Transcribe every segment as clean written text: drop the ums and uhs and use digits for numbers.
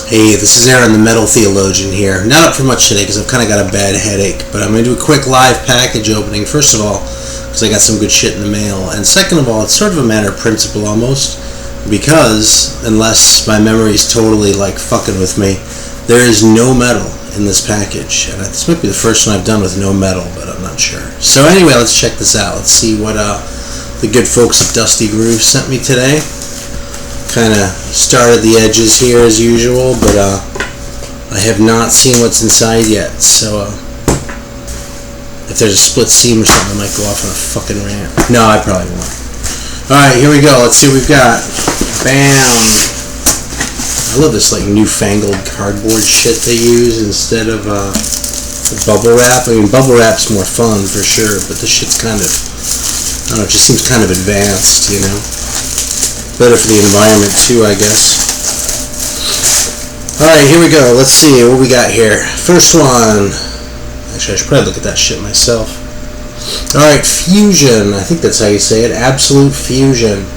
Hey, this is Aaron the Metal Theologian here. Not up for much today because I've kind of got a bad headache, but I'm going to do a quick live package opening, first of all, because I got some good shit in the mail, and second of all, it's sort of a matter of principle almost, because, unless my memory's totally, fucking with me, there is no metal in this package, and this might be the first one I've done with no metal, but I'm not sure. So anyway, let's check this out. Let's see what the good folks at Dusty Groove sent me today. Kind of started the edges here as usual, but I have not seen what's inside yet, so if there's a split seam or something, I might go off on a fucking rant. No, I probably won't. Alright, here we go. Let's see what we've got. Bam! I love this newfangled cardboard shit they use instead of the bubble wrap. I mean, bubble wrap's more fun for sure, but this shit's kind of, I don't know, it just seems kind of advanced, you know? Better for the environment too, I guess. Alright, here we go. Let's see what we got here. First one. Actually, I should probably look at that shit myself. Alright, Fusion. I think that's how you say it. Absolute Fusion.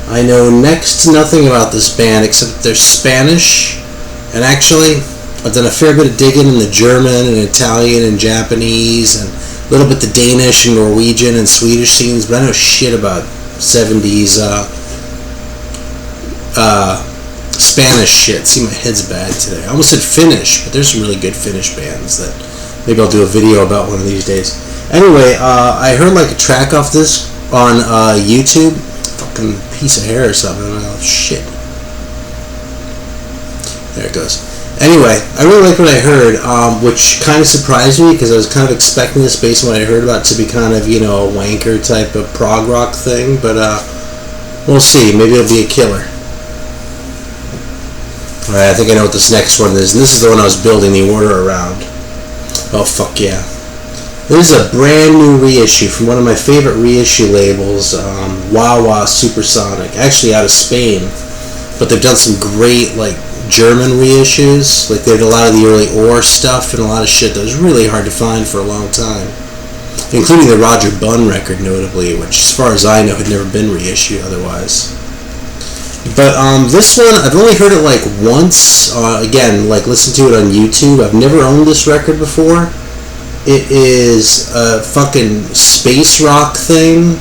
I know next to nothing about this band except they're Spanish. And actually, I've done a fair bit of digging in the German and Italian and Japanese and a little bit the Danish and Norwegian and Swedish scenes, but I know shit about 70s Spanish shit. See, my head's bad today. I almost said Finnish, but there's some really good Finnish bands that maybe I'll do a video about one of these days. Anyway, I heard a track off this on YouTube. Fucking piece of hair or something. Oh, shit. There it goes. Anyway, I really like what I heard, which kind of surprised me because I was kind of expecting this based on what I heard about to be kind of, a wanker type of prog rock thing, but we'll see. Maybe it'll be a killer. Alright, I think I know what this next one is, and this is the one I was building the order around. Oh, fuck yeah. This is a brand new reissue from one of my favorite reissue labels, Wawa Supersonic, actually out of Spain. But they've done some great, German reissues. They did a lot of the early Ore stuff and a lot of shit that was really hard to find for a long time. Including the Roger Bunn record, notably, which, as far as I know, had never been reissued otherwise. But this one, I've only heard it once. Again, listened to it on YouTube. I've never owned this record before. It is a fucking space rock thing.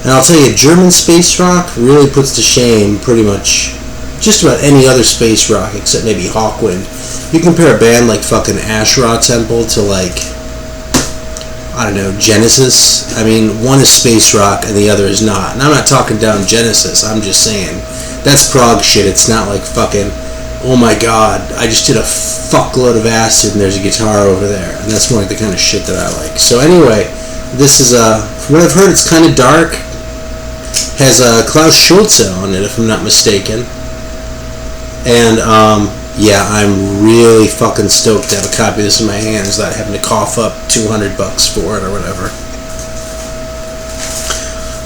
And I'll tell you, German space rock really puts to shame pretty much just about any other space rock except maybe Hawkwind. You compare a band like fucking Asherah Temple to I don't know, Genesis. I mean, one is space rock and the other is not. And I'm not talking down Genesis. I'm just saying. That's prog shit. It's not fucking, oh my god, I just did a fuckload of acid and there's a guitar over there. And that's more the kind of shit that I like. So anyway, this is, from what I've heard, it's kind of dark. Has Klaus Schulze on it, if I'm not mistaken. And, yeah, I'm really fucking stoked to have a copy of this in my hands without having to cough up $200 for it or whatever.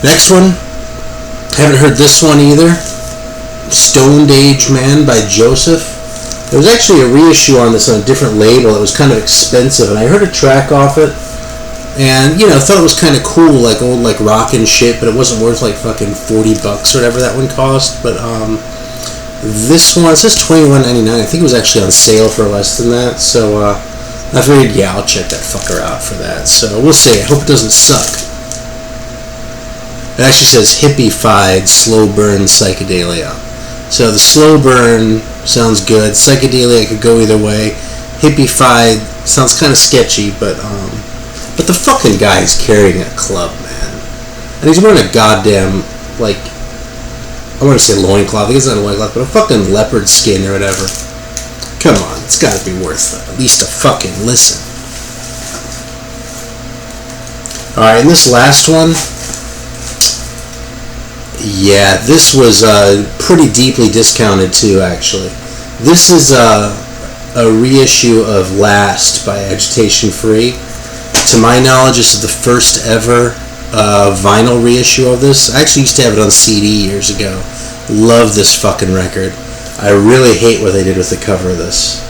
Next one, haven't heard this one either. Stoned Age Man by Joseph. There was actually a reissue on this on a different label. It was kind of expensive, and I heard a track off it, and I thought it was kind of cool, old rock and shit, but it wasn't worth fucking $40 or whatever that one cost. But this one, it says $21.99. I think it was actually on sale for less than that. So I figured, yeah, I'll check that fucker out for that. So we'll see. I hope it doesn't suck. It actually says hippie-fied slow burn psychedelia. So the slow burn sounds good. Psychedelia could go either way. Hippie-fied sounds kind of sketchy, but the fucking guy is carrying a club, man. And he's wearing a goddamn, I want to say loincloth. I think it's not a loincloth, but a fucking leopard skin or whatever. Come on, it's got to be worth at least a fucking listen. Alright, and this last one, yeah, this was pretty deeply discounted too, actually. This is a reissue of Last by Agitation Free. To my knowledge, this is the first ever vinyl reissue of this. I actually used to have it on CD years ago. Love this fucking record. I really hate what they did with the cover of this.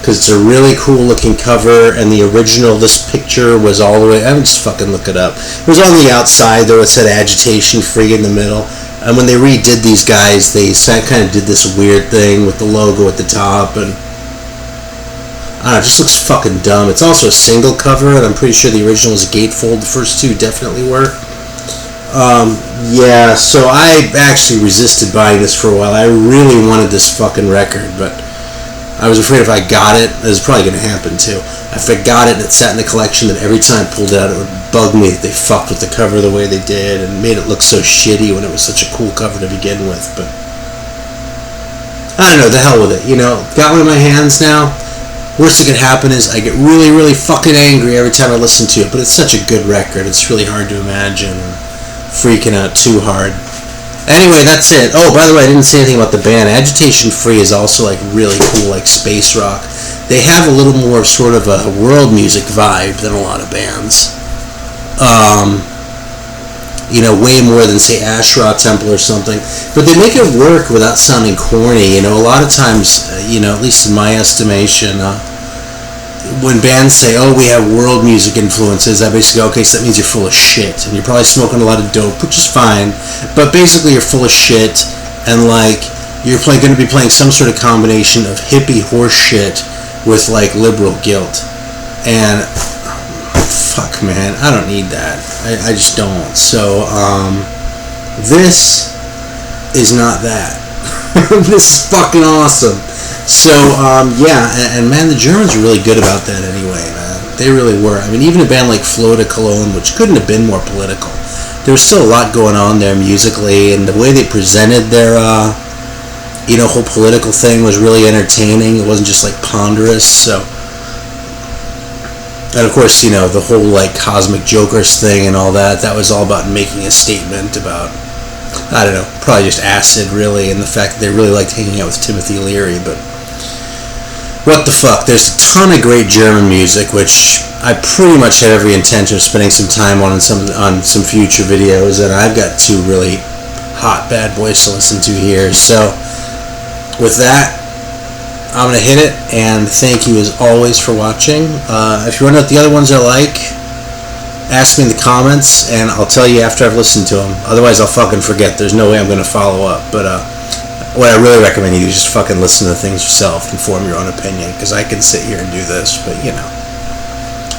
Because it's a really cool looking cover, and the original, this picture was all the way, I haven't just fucking look it up. It was on the outside though, it said Agitation Free in the middle. And when they redid these guys, they kind of did this weird thing with the logo at the top, and I don't know, it just looks fucking dumb. It's also a single cover, and I'm pretty sure the original was gatefold. The first two definitely were. Yeah, so I actually resisted buying this for a while. I really wanted this fucking record, but I was afraid if I got it was probably going to happen too. If I got it and it sat in the collection, then every time I pulled it out, it would bug me that they fucked with the cover the way they did and made it look so shitty when it was such a cool cover to begin with. But I don't know, the hell with it. You know, got one in my hands now. Worst that could happen is I get really, really fucking angry every time I listen to it, but it's such a good record. It's really hard to imagine freaking out too hard. Anyway, that's it. Oh, by the way, I didn't say anything about the band. Agitation Free is also like really cool, like space rock. They have a little more sort of a world music vibe than a lot of bands. You know, way more than, say, Asherah Temple or something. But they make it work without sounding corny. You know, a lot of times, you know, at least in my estimation, when bands say, oh, we have world music influences, I basically go, okay, so that means you're full of shit. And you're probably smoking a lot of dope, which is fine. But basically you're full of shit, and, like, you're going to be playing some sort of combination of hippie horse shit with, like, liberal guilt. And fuck, man, I don't need that. I just don't. So, this is not that. This is fucking awesome. So, yeah, and man, the Germans are really good about that anyway, man. They really were. I mean, even a band like Flota Cologne, which couldn't have been more political, there was still a lot going on there musically, and the way they presented their, you know, whole political thing was really entertaining. It wasn't just, like, ponderous, so... And of course, you know, the whole like Cosmic Jokers thing and all that, that was all about making a statement about, I don't know, probably just acid really, and the fact that they really liked hanging out with Timothy Leary. But what the fuck, there's a ton of great German music, which I pretty much had every intention of spending some time on some future videos, and I've got two really hot bad boys to listen to here. So with that, I'm going to hit it, and thank you as always for watching. If you want to know what the other ones are like, ask me in the comments, and I'll tell you after I've listened to them. Otherwise, I'll fucking forget. There's no way I'm going to follow up. But what I really recommend you do is just fucking listen to the things yourself and form your own opinion, because I can sit here and do this, but you know.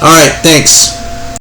Alright, thanks.